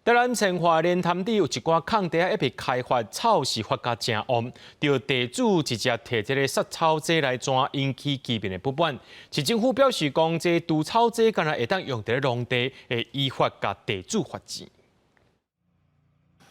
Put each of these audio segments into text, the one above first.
台南成华莲潭里有一寡空地还未开发，草是发甲正旺，着地主直接摕这个杀草剂来钻，引起居民的不满。市政府表示，讲这毒草剂敢若会当用在农地，会依法甲地主罚钱。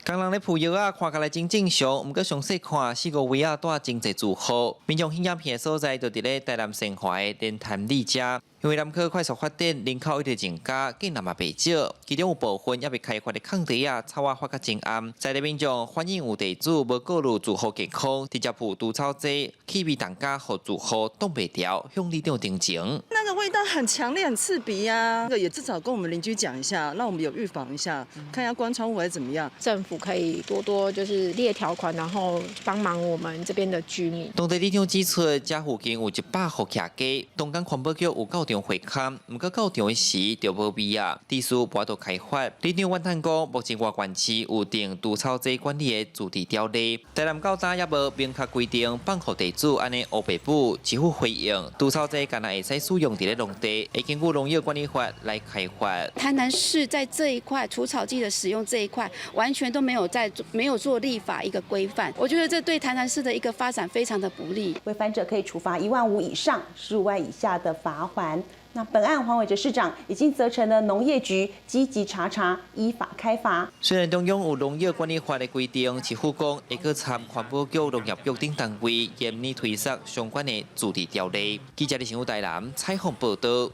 工人咧铺药啊，看起来真正常，毋过详细看4、5位啊，带真侪住户。民众影片的所在就伫咧台南成华的莲潭里遮。因为南科快速发展，人口一直增加，竟然嘛袂少。其中有部分也未开发的空地啊，草啊发甲真暗。在地民众反映有地主无顾虑住户健康，直接铺毒草剂，气味当家，互住户挡袂掉，向里长定情。那个味道很强烈，很刺鼻啊！这个也至少跟我们邻居讲一下，让我们有预防一下，看一下关窗户还是怎么样。政府可以多就是列条款，然后帮忙我们这边的居民。当地里长指出，这附近有100户徛家，东港环保局有到场会勘，毋过到场时就无味啊，地势无度开发。里长怨叹讲，目前外县市有定毒草剂管理的驻地条例，台南到早也无明确规定，放互地主安尼黑白布，支付费用。毒草剂敢若会使使用伫咧农地，会根据农业管理法来开发。台南市在这一块除草剂的使用这一块，完全都没有做立法一个规范。我觉得这对台南市的一个发展非常的不利。违反者可以处罚1万5以上15万以下的罚锾。那本案黄伟哲市长已经责成了农业局积极查，依法开罚。虽然中央有农业管理法的规定，市府讲会去参环保局、农业局等单位严厉推测相关的驻地条例。记者李成武台南采访报道。